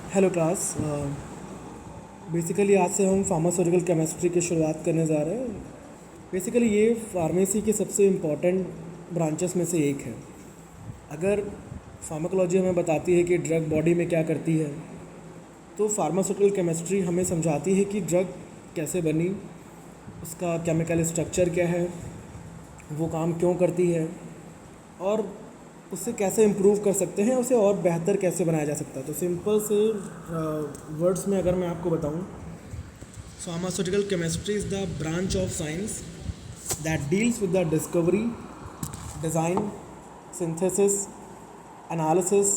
Hello class. Basically आज से हम फार्मास्यूटिकल केमिस्ट्री की शुरुआत करने जा रहे हैं। बेसिकली ये फार्मेसी के सबसे इम्पॉर्टेंट ब्रांचेस में से एक है। अगर फार्माकोलॉजी हमें बताती है कि ड्रग बॉडी में क्या करती है, तो फार्मास्यूटिकल केमिस्ट्री हमें समझाती है कि ड्रग कैसे बनी, उसका केमिकल स्ट्रक्चर क्या है, वो काम क्यों करती है और उससे कैसे इम्प्रूव कर सकते हैं, उसे और बेहतर कैसे बनाया जा सकता है। तो सिंपल से वर्ड्स में अगर मैं आपको बताऊं, pharmaceutical chemistry is the branch of science that deals with the discovery, design, synthesis, analysis,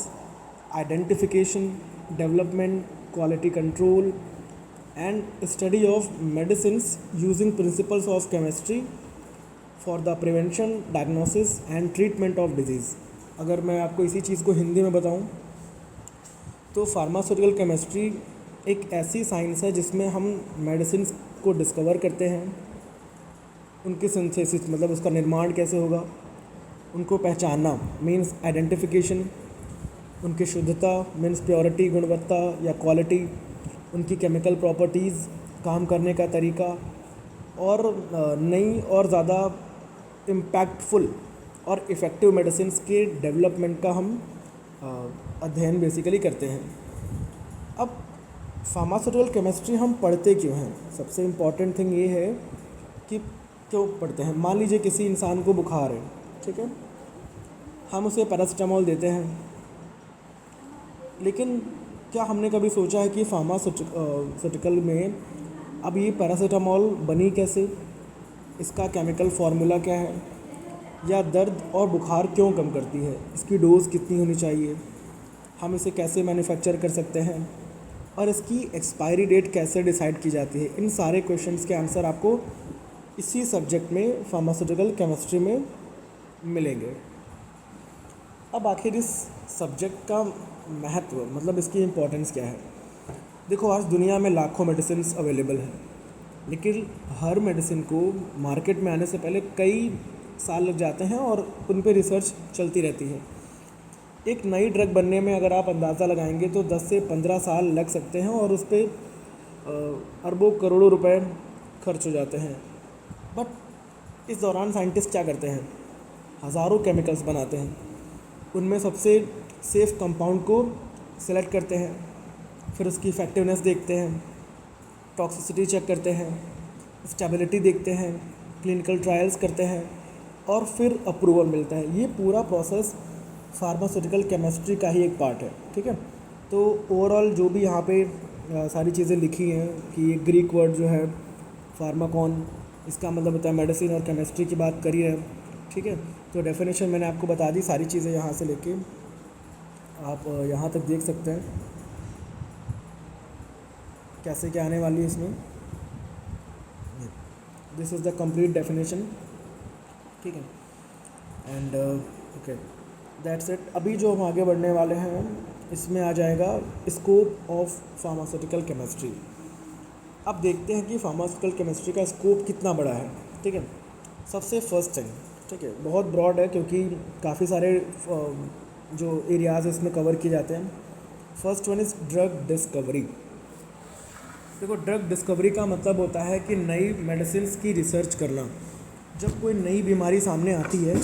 identification, development, quality control and study of medicines using principles of chemistry for the prevention, diagnosis and treatment of disease. अगर मैं आपको इसी चीज़ को हिंदी में बताऊं, तो pharmaceutical chemistry एक ऐसी साइंस है जिसमें हम मेडिसिन को डिस्कवर करते हैं, उनकी सिंथेसिस मतलब उसका निर्माण कैसे होगा, उनको पहचानना मीन्स आइडेंटिफिकेशन, उनकी शुद्धता मीन्स प्योरिटी, गुणवत्ता या क्वालिटी, उनकी केमिकल प्रॉपर्टीज़, काम करने का तरीका और नई और ज़्यादा इम्पैक्टफुल और इफ़ेक्टिव मेडिसिन के डेवलपमेंट का हम अध्ययन बेसिकली करते हैं। अब फार्मास्यूटिकल केमिस्ट्री हम पढ़ते क्यों हैं? सबसे इम्पॉर्टेंट थिंग ये है कि क्यों पढ़ते हैं। मान लीजिए किसी इंसान को बुखार है, ठीक है, हम उसे पैरासीटामोल देते हैं, लेकिन क्या हमने कभी सोचा है कि फार्मास्यूटिकल में अब ये पैरासीटामोल बनी कैसे, इसका केमिकल फार्मूला क्या है, या दर्द और बुखार क्यों कम करती है, इसकी डोज़ कितनी होनी चाहिए, हम इसे कैसे मैन्युफैक्चर कर सकते हैं और इसकी एक्सपायरी डेट कैसे डिसाइड की जाती है। इन सारे क्वेश्चंस के आंसर आपको इसी सब्जेक्ट में फार्मास्यूटिकल केमिस्ट्री में मिलेंगे। अब आखिर इस सब्जेक्ट का महत्व मतलब इसकी इम्पोर्टेंस क्या है? देखो, आज दुनिया में लाखों मेडिसिन अवेलेबल हैं, लेकिन हर मेडिसिन को मार्केट में आने से पहले कई साल लग जाते हैं और उन पर रिसर्च चलती रहती है। एक नई ड्रग बनने में अगर आप अंदाज़ा लगाएंगे तो 10 से 15 साल लग सकते हैं और उस पर अरबों करोड़ों रुपए खर्च हो जाते हैं। बट इस दौरान साइंटिस्ट क्या करते हैं? हज़ारों केमिकल्स बनाते हैं, उनमें सबसे सेफ़ कंपाउंड को सिलेक्ट करते हैं, फिर उसकी इफ़ेक्टिवनेस देखते हैं, टॉक्सिसिटी चेक करते हैं, स्टेबिलिटी देखते हैं, क्लिनिकल ट्रायल्स करते हैं और फिर अप्रूवल मिलता है। ये पूरा प्रोसेस फार्मास्यूटिकल केमिस्ट्री का ही एक पार्ट है, ठीक है। तो ओवरऑल जो भी यहाँ पे सारी चीज़ें लिखी हैं कि ये ग्रीक वर्ड जो है फार्माकॉन, इसका मतलब होता है मेडिसिन, और केमिस्ट्री की बात करी है, ठीक है। तो डेफिनेशन मैंने आपको बता दी, सारी चीज़ें यहाँ से लेके आप यहाँ तक देख सकते हैं कैसे क्या आने वाली है इसमें। This is the complete definition, ठीक है। And okay, that's it. अभी जो हम आगे बढ़ने वाले हैं इसमें आ जाएगा स्कोप ऑफ फार्मास्यूटिकल केमिस्ट्री। अब देखते हैं कि फार्मास्यूटिकल केमिस्ट्री का स्कोप कितना बड़ा है, ठीक है। सबसे फर्स्ट थिंग, ठीक है, बहुत ब्रॉड है क्योंकि काफ़ी सारे जो एरियाज़ इसमें कवर किए जाते हैं। First one is drug discovery. देखो, ड्रग डिस्कवरी का मतलब होता है कि नई मेडिसिन की रिसर्च करना। जब कोई नई बीमारी सामने आती है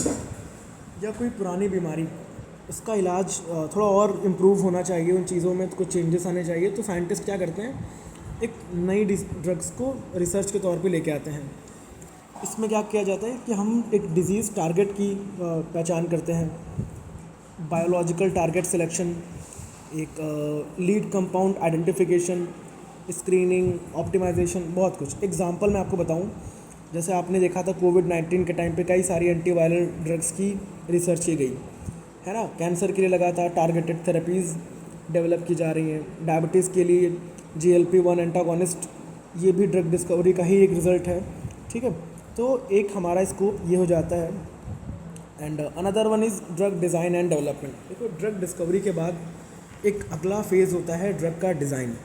या कोई पुरानी बीमारी, उसका इलाज थोड़ा और इम्प्रूव होना चाहिए, उन चीज़ों में कुछ चेंजेस आने चाहिए, तो साइंटिस्ट क्या करते हैं, एक नई ड्रग्स को रिसर्च के तौर पे लेके आते हैं। इसमें क्या किया जाता है कि हम एक डिज़ीज़ टारगेट की पहचान करते हैं, बायोलॉजिकल टारगेट सिलेक्शन, एक lead compound identification, screening, optimisation, बहुत कुछ। एग्जांपल मैं आपको बताऊं, जैसे आपने देखा था कोविड-19 के टाइम पे कई सारी एंटीवायरल ड्रग्स की रिसर्च की गई है ना। कैंसर के लिए लगातार टारगेटेड थेरेपीज़ डेवलप की जा रही हैं। डायबिटीज़ के लिए GLP-1 एंटागोनिस्ट, ये भी ड्रग डिस्कवरी का ही एक रिज़ल्ट है, ठीक है। तो एक हमारा स्कोप ये हो जाता है। And another one is drug design and development. देखो, ड्रग डिस्कवरी के बाद एक अगला फेज़ होता है ड्रग का डिज़ाइन।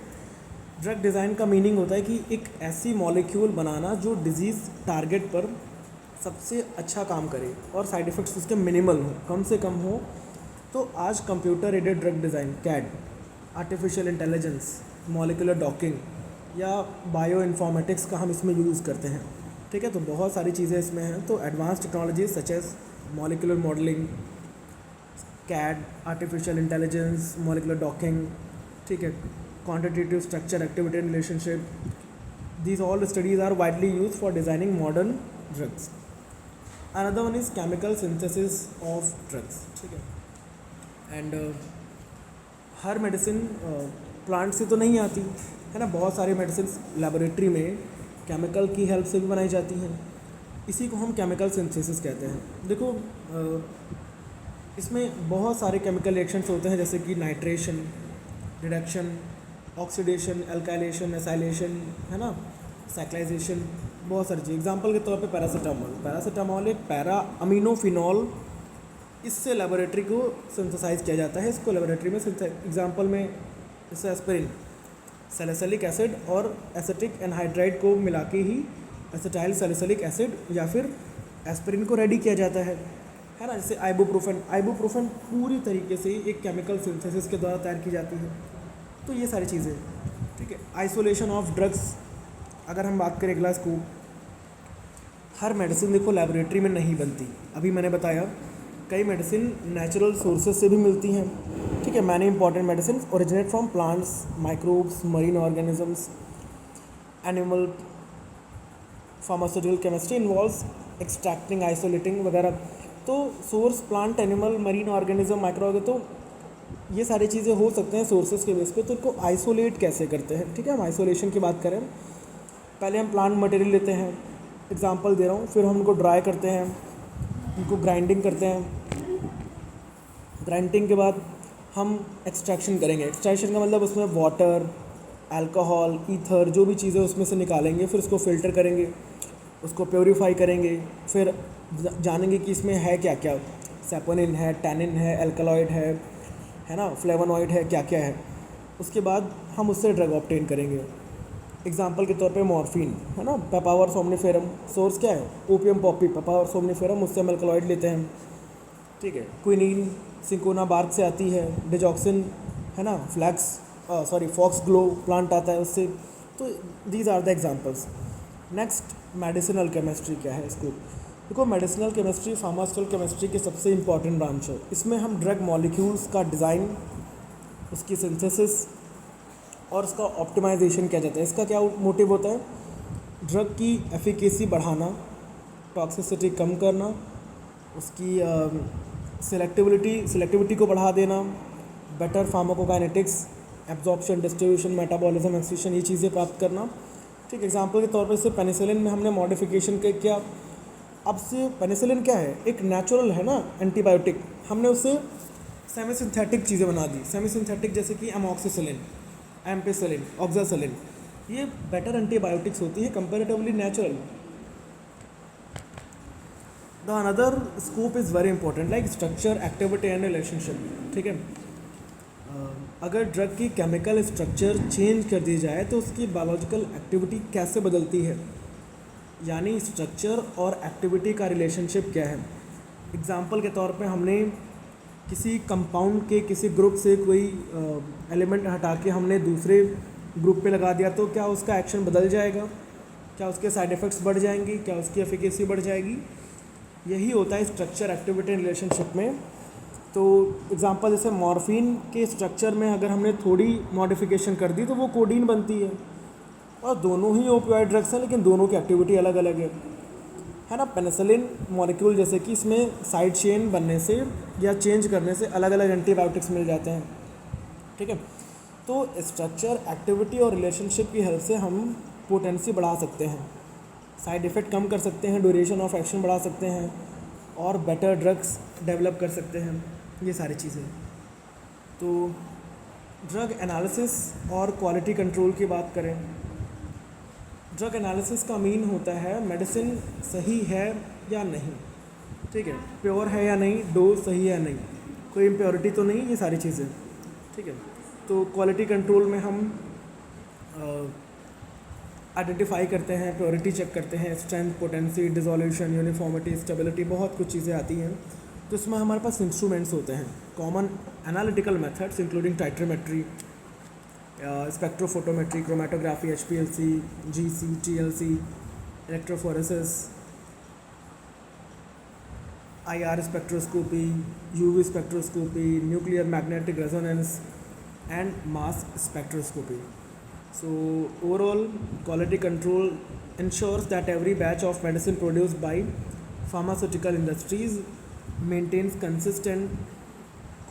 ड्रग डिज़ाइन का मीनिंग होता है कि एक ऐसी मॉलिक्यूल बनाना जो डिज़ीज़ टारगेट पर सबसे अच्छा काम करे और साइड इफ़ेक्ट्स उसके मिनिमल हो, कम से कम हो। तो आज computer aided drug design, CAD, artificial intelligence, molecular docking या बायो इन्फॉर्मेटिक्स का हम इसमें यूज़ करते हैं। ठीक है, तो बहुत सारी चीज़ें इसमें हैं। तो advance technologies such as molecular modelling, CAD, artificial intelligence, molecular docking, ठीक है, quantitative structure activity and relationship, these all studies are widely used for designing modern drugs. Another one is chemical synthesis of drugs, ठीक है। And her medicine plant से तो नहीं आती है ना, बहुत सारी मेडिसिन लेबोरेटरी में केमिकल की हेल्प से भी बनाई जाती हैं। इसी को हम केमिकल सिंथेसिस कहते हैं। देखो इसमें बहुत सारे केमिकल रिएक्शंस होते हैं, जैसे कि nitration, reduction, oxidation, alkylation, acylation, है ना, साइक्लाइजेशन, बहुत सारी चीज़। एग्जांपल के तौर पे पैरासीटामॉल एक पैरा अमीनोफिनॉल, इससे लेबोरेटरी को सिंथेसाइज किया जाता है। इसको लेबोरेटरी में एग्जांपल में जैसे एस्पिरिन, सैलिसिलिक एसिड और एसिटिक एनहाइड्राइड को मिला के ही एसिटाइल सैलिसिलिक एसिड या फिर एस्पिरिन को रेडी किया जाता है ना। जैसे आइबुप्रोफेन पूरी तरीके से एक केमिकल सिंथेसिस के द्वारा तैयार की जाती है। तो ये सारी चीज़ें, ठीक है। आइसोलेशन ऑफ ड्रग्स, अगर हम बात करें अगला स्कोप, हर मेडिसिन देखो लेबोरेटरी में नहीं बनती। अभी मैंने बताया कई मेडिसिन नेचुरल सोर्सेज से भी मिलती हैं, ठीक है। Many important medicine originate from plants, microbes, marine organisms, animal. Pharmaceutical chemistry involves extracting, isolating वगैरह। तो source plant, animal, marine organism, micro, तो ये सारी चीज़ें हो सकते हैं सोर्सेज के बेस पे। तो इनको आइसोलेट कैसे करते हैं, ठीक है। हम आइसोलेशन की बात करें, पहले हम प्लांट मटेरियल लेते हैं, एग्जांपल दे रहा हूँ, फिर हम उनको ड्राई करते हैं, उनको ग्राइंडिंग करते हैं। ग्राइंडिंग के बाद हम एक्सट्रैक्शन करेंगे। एक्सट्रैक्शन का मतलब उसमें वाटर, अल्कोहल, ईथर, जो भी चीज़ें उसमें से निकालेंगे, फिर उसको फ़िल्टर करेंगे, उसको प्योरीफाई करेंगे, फिर जानेंगे कि इसमें है क्या क्या, सैपोनिन है, टैनिन है, एल्कलॉइड है ना, फ्लेवोनॉइड है, क्या क्या है। उसके बाद हम उससे ड्रग ऑब्टेन करेंगे। एग्जांपल के तौर पे मॉर्फिन, है ना, पेपावर सोमनिफेरम, सोर्स क्या है, ओपियम पॉपी, पेपावर सोमनिफेरम, उससे हम एल्कलॉइड लेते हैं, ठीक है। क्विनीन सिंकोना बार्क से आती है, डिजॉक्सिन, है ना, फॉक्स ग्लो प्लांट आता है उससे। तो these are the examples. Next, medicinal chemistry क्या है इसको। देखो मेडिसिनल केमिस्ट्री फार्मास्यूटिकल केमिस्ट्री की सबसे इंपॉर्टेंट ब्रांच है। इसमें हम ड्रग मॉलिक्यूल्स का डिज़ाइन, उसकी सिंथेसिस और उसका ऑप्टिमाइजेशन किया जाता है। इसका क्या मोटिव होता है, ड्रग की एफिकेसी बढ़ाना, टॉक्सिसिटी कम करना, उसकी सिलेक्टिविटी को बढ़ा देना, better pharmacokinetics, absorption, distribution, metabolism, excretion, ये चीज़ें प्राप्त करना, ठीक। एग्जांपल के तौर पर जैसे पेनिसिलिन में हमने मॉडिफिकेशन किया। अब से पेनिसिलिन क्या है, एक नेचुरल है ना एंटीबायोटिक, हमने उससे सेमी सिंथेटिक चीज़ें बना दी। सेमी सिंथेटिक जैसे कि एमॉक्सिसिलिन, एम्पिसिलिन, ऑक्सासिलिन, ये बेटर एंटीबायोटिक्स होती है comparatively natural. The another scope is very important, like structure, activity and relationship, ठीक है। अगर ड्रग की केमिकल स्ट्रक्चर चेंज कर दी जाए तो उसकी बायोलॉजिकल एक्टिविटी कैसे बदलती है, यानी स्ट्रक्चर और एक्टिविटी का रिलेशनशिप क्या है। एग्जांपल के तौर पे हमने किसी कंपाउंड के किसी ग्रुप से कोई एलिमेंट हटा के हमने दूसरे ग्रुप पे लगा दिया, तो क्या उसका एक्शन बदल जाएगा, क्या उसके साइड इफ़ेक्ट्स बढ़ जाएंगी, क्या उसकी एफिकेसी बढ़ जाएगी। यही होता है स्ट्रक्चर, एक्टिविटी, रिलेशनशिप में। तो एग्जांपल जैसे मॉर्फिन के स्ट्रक्चर में अगर हमने थोड़ी मॉडिफिकेशन कर दी तो वो कोडीन बनती है, और दोनों ही ओपियोइड ड्रग्स हैं लेकिन दोनों की एक्टिविटी अलग अलग है ना। पेनिसिलिन मॉलिक्यूल जैसे कि इसमें साइड चेन बनने से या चेंज करने से अलग अलग एंटीबायोटिक्स मिल जाते हैं, ठीक है। तो स्ट्रक्चर, एक्टिविटी और रिलेशनशिप की हेल्प से हम पोटेंसी बढ़ा सकते हैं, साइड इफ़ेक्ट कम कर सकते हैं, ड्यूरेशन ऑफ एक्शन बढ़ा सकते हैं और बेटर ड्रग्स डेवलप कर सकते हैं, ये सारी चीज़ें। तो ड्रग एनालिसिस और क्वालिटी कंट्रोल की बात करें, ड्रग एनालिसिस का मीन होता है मेडिसिन सही है या नहीं, ठीक है, प्योर है या नहीं, डोज सही है या नहीं, कोई इम्प्योरिटी तो नहीं, ये सारी चीज़ें, ठीक है। तो क्वालिटी कंट्रोल में हम आइडेंटिफाई करते हैं, प्योरिटी चेक करते हैं, strength, potency, dissolution, uniformity, stability, बहुत कुछ चीज़ें आती हैं। तो इसमें हमारे पास इंस्ट्रूमेंट्स होते हैं, common analytical methods including titrimetry, spectrophotometry, chromatography, HPLC, GC, TLC, electrophoresis, IR spectroscopy, UV spectroscopy, nuclear magnetic resonance and mass spectroscopy. So overall quality control ensures that every batch of medicine produced by pharmaceutical industries maintains consistent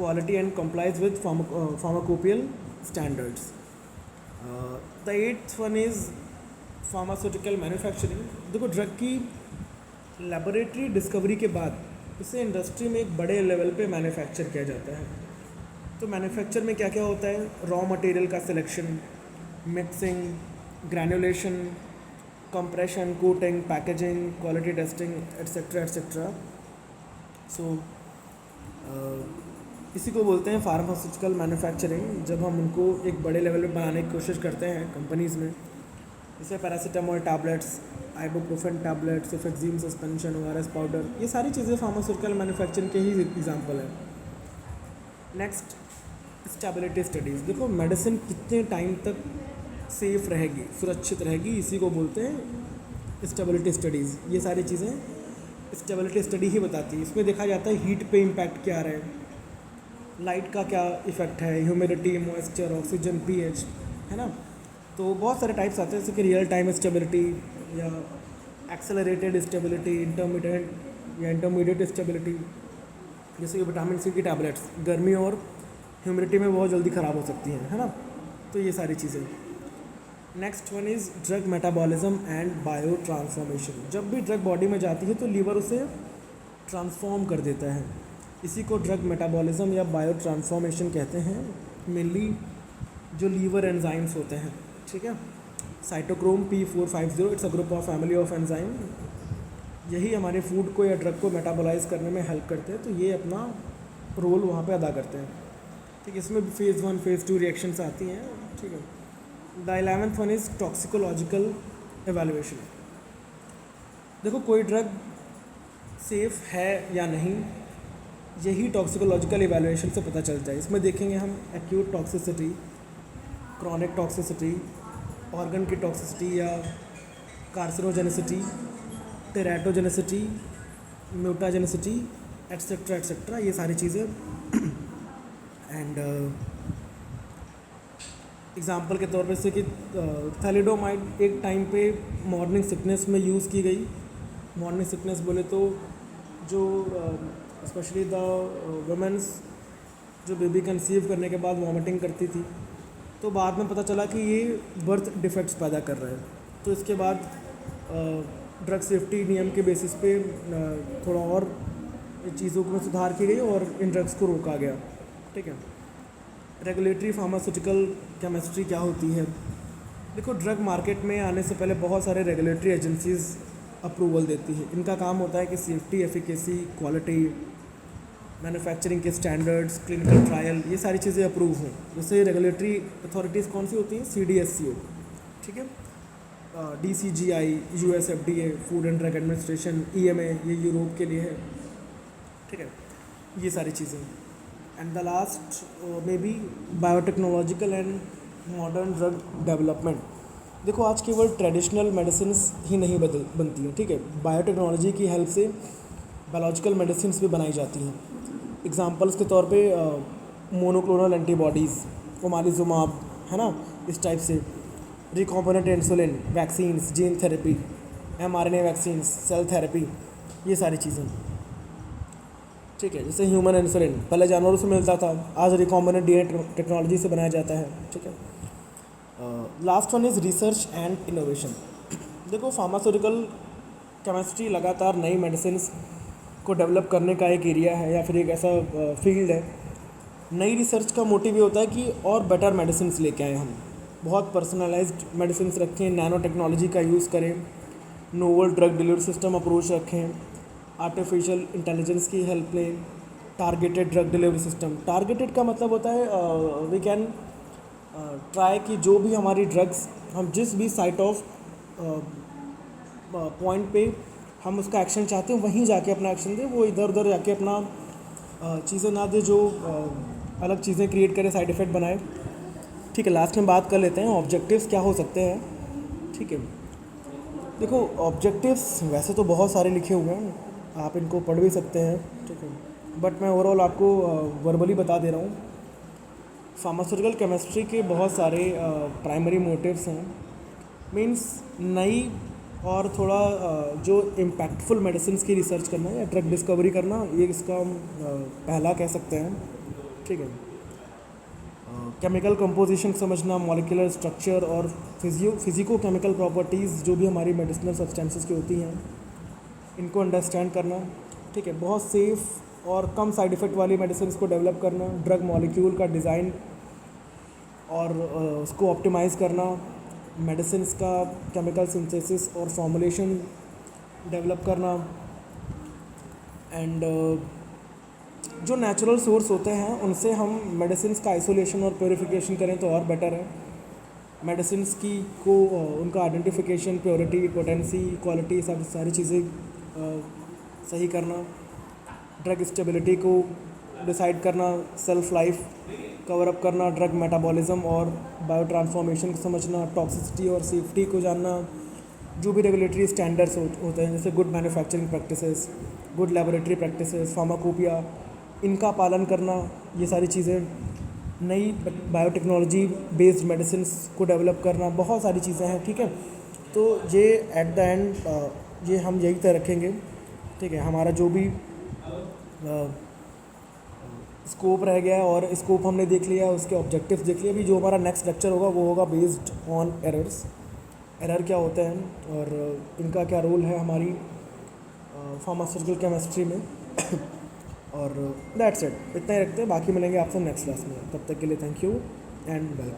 quality and complies with pharmacopoeial standards. The eighth one is pharmaceutical manufacturing. देखो drug की laboratory discovery के बाद इसे industry में एक बड़े level पे manufacture किया जाता है. तो मैन्युफैक्चर में क्या क्या होता है? रॉ मटेरियल का selection, mixing, granulation, compression, coating, packaging, quality testing, etcetera etcetera. So इसी को बोलते हैं फार्मास्यूटिकल मैन्युफैक्चरिंग. जब हम उनको एक बड़े लेवल पे बनाने की कोशिश करते हैं कंपनीज़ में, जैसे paracetamol tablets, ibuprofen tablets, cefixime suspension, ORS powder, ये सारी चीज़ें फार्मास्यूटिकल मैन्युफैक्चरिंग के ही एग्जाम्पल हैं. Next, stability studies. देखो मेडिसिन कितने टाइम तक सेफ रहेगी, सुरक्षित रहेगी, इसी को बोलते हैं स्टेबिलिटी स्टडीज़. ये सारी चीज़ें स्टेबिलिटी स्टडी ही बताती है. इसमें देखा जाता है हीट पे इम्पैक्ट क्या रहा है, लाइट का क्या इफ़ेक्ट है, ह्यूमिडिटी, मॉइस्चर, ऑक्सीजन, pH, है ना. तो बहुत सारे टाइप्स आते हैं जैसे कि रियल टाइम स्टेबिलिटी या एक्सेलरेटेड स्टेबिलिटी, इंटरमीडिएट या इंटरमीडिएट स्टेबिलिटी. जैसे कि विटामिन C की टैबलेट्स गर्मी और ह्यूमिडिटी में बहुत जल्दी ख़राब हो सकती हैं, है ना. तो ये सारी चीज़ें. Next one is drug metabolism and bio transformation. जब भी ड्रग बॉडी में जाती है तो लीवर उसे ट्रांसफॉर्म कर देता है. इसी को ड्रग मेटाबॉलिज्म या बायो ट्रांसफॉर्मेशन कहते हैं. मेनली जो लीवर एंजाइम्स होते हैं, ठीक है. Cytochrome P450, it's a group of family of enzyme. यही हमारे फूड को या ड्रग को मेटाबोलाइज करने में हेल्प करते हैं. तो ये अपना रोल वहाँ पे अदा करते हैं, ठीक है. इसमें भी फेज़ 1 फेज़ 2 रिएक्शंस आती हैं, ठीक है. The 11th one is toxicological evaluation. देखो कोई ड्रग सेफ है या नहीं, यही टॉक्सिकोलॉजिकल एवेलुएशन से पता चलता है. इसमें देखेंगे हम acute toxicity, chronic toxicity, organ की टॉक्सिसिटी या कार्सिनोजेनिसिटी, टेराटोजेनिसिटी, म्यूटाजेनिसिटी, एट्सेट्रा एट्सेट्रा. ये सारी चीज़ें. एंड एग्ज़ाम्पल के तौर पे जैसे कि थैलिडोमाइड एक टाइम पे मॉर्निंग सिकनेस में यूज़ की गई. मॉर्निंग सिकनेस बोले तो जो स्पेशली द वुमेन्स जो बेबी कंसीव करने के बाद वॉमिटिंग करती थी, तो बाद में पता चला कि ये बर्थ डिफेक्ट्स पैदा कर रहा है. तो इसके बाद ड्रग सेफ्टी नियम के बेसिस पे थोड़ा और चीज़ों में सुधार की गई और इन ड्रग्स को रोका गया, ठीक है. रेगुलेटरी फार्मास्यूटिकल केमिस्ट्री क्या होती है? देखो ड्रग मार्केट में आने से पहले बहुत सारे रेगुलेटरी एजेंसीज़ अप्रूवल देती है. इनका काम होता है कि सेफ्टी, एफिकेसी, क्वालिटी, मैन्युफैक्चरिंग के स्टैंडर्ड्स, क्लिनिकल ट्रायल, ये सारी चीज़ें अप्रूव हों. जैसे रेगुलेटरी अथॉरिटीज़ कौन सी होती हैं? CDSCO, ठीक है. DCGI, US FDA, food and drug administration, EMA, ये यूरोप के लिए है, ठीक है. ये सारी चीज़ें. And the last may be biotechnological and modern drug development. देखो आज केवल ट्रेडिशनल मेडिसिन ही नहीं बनती हैं, ठीक है. बायोटेक्नोलॉजी की हेल्प से बायोलॉजिकल मेडिसिन भी बनाई जाती हैं. एग्जांपल्स के तौर पे मोनोक्लोनल एंटीबॉडीज़, ओमालिजुमाब, है ना, इस टाइप से. Recombinant insulin, vaccines, gene therapy, mRNA vaccines, cell therapy, ये सारी चीज़ें, ठीक है. जैसे ह्यूमन इंसुलिन पहले जानवरों से मिलता था, आज रिकॉम्बिनेंट DNA टेक्नोलॉजी से बनाया जाता है, ठीक है. Last one is research and innovation. देखो फार्मास्यूटिकल केमिस्ट्री लगातार नई मेडिसिन को डेवलप करने का एक एरिया है या फिर एक ऐसा फील्ड है. नई रिसर्च का मोटिव ये होता है कि और बेटर मेडिसिन लेके आए, हम बहुत पर्सनलाइज्ड मेडिसिन रखें, नैनो टेक्नोलॉजी का यूज़ करें, novel drug delivery system approach रखें, आर्टिफिशियल इंटेलिजेंस की हेल्प लें, targeted drug delivery system. Targeted का मतलब होता है वी कैन ट्राई कि जो भी हमारी ड्रग्स हम जिस भी साइट ऑफ पॉइंट पे हम उसका एक्शन चाहते हैं वहीं जाके अपना एक्शन दें. वो इधर उधर जाके अपना चीज़ें ना दे जो अलग चीज़ें क्रिएट करे, साइड इफ़ेक्ट बनाए. ठीक है, लास्ट में बात कर लेते हैं ऑब्जेक्टिव्स क्या हो सकते हैं। ठीक है, देखो ऑब्जेक्टिव्स वैसे तो बहुत सारे लिखे हुए हैं, आप इनको पढ़ भी सकते हैं। ठीक है, बट मैं ओवरऑल आपको वर्बली बता दे रहा हूँ। फार्मास्यूटिकल केमिस्ट्री के बहुत सारे प्राइमरी मोटिव्स हैं। मींस नई और थोड़ा जो इम्पैक्टफुल मेडिसिन की रिसर्च करना या ड्रग डिस्कवरी करना, ये इसका हम पहला कह सकते हैं। ठीक है, केमिकल कंपोजिशन समझना, मॉलिक्यूलर स्ट्रक्चर और फिजिको केमिकल प्रॉपर्टीज़ जो भी हमारी मेडिसिनल सब्सटेंसेस की होती हैं, इनको अंडरस्टैंड करना। ठीक है, बहुत सेफ़ और कम साइड इफ़ेक्ट वाली मेडिसिन को डेवलप करना, ड्रग मॉलिक्यूल का डिज़ाइन और उसको ऑप्टिमाइज़ करना, मेडिसिन का केमिकल सिंथेसिस और फॉर्मुलेशन डेवलप करना, एंड जो नेचुरल सोर्स होते हैं उनसे हम मेडिसिन का आइसोलेशन और प्योरीफिकेशन करें तो और बेटर है। मेडिसिन की को उनका आइडेंटिफिकेशन, प्योरिटी, पोटेंसी, क्वालिटी, सब सारी चीज़ें सही करना, ड्रग स्टेबिलिटी को डिसाइड करना, सेल्फ लाइफ कवर अप करना, ड्रग मेटाबॉलिज्म और बायो ट्रांसफॉर्मेशन को समझना, टॉक्सिसिटी और सेफ्टी को जानना, जो भी रेगुलेटरी स्टैंडर्ड्स होते हैं जैसे good manufacturing practices, good laboratory practices, pharmacopoeia, इनका पालन करना, ये सारी चीज़ें, नई बायोटेक्नोलॉजी बेस्ड मेडिसिन को डेवलप करना, बहुत सारी चीज़ें हैं। ठीक है, तो ये एट द एंड ये हम यही तय रखेंगे। ठीक है, हमारा जो भी स्कोप रह गया है और स्कोप हमने देख लिया, उसके ऑब्जेक्टिव्स देख लिया। अभी जो हमारा नेक्स्ट लेक्चर होगा वो होगा बेस्ड ऑन एरर्स, एरर क्या होते हैं और इनका क्या रोल है हमारी फार्मास्यूटिकल केमिस्ट्री में। और दैट्स इट, इतना ही रखते हैं, बाकी मिलेंगे आपसे नेक्स्ट क्लास में। तब तक के लिए थैंक यू एंड वेलकम।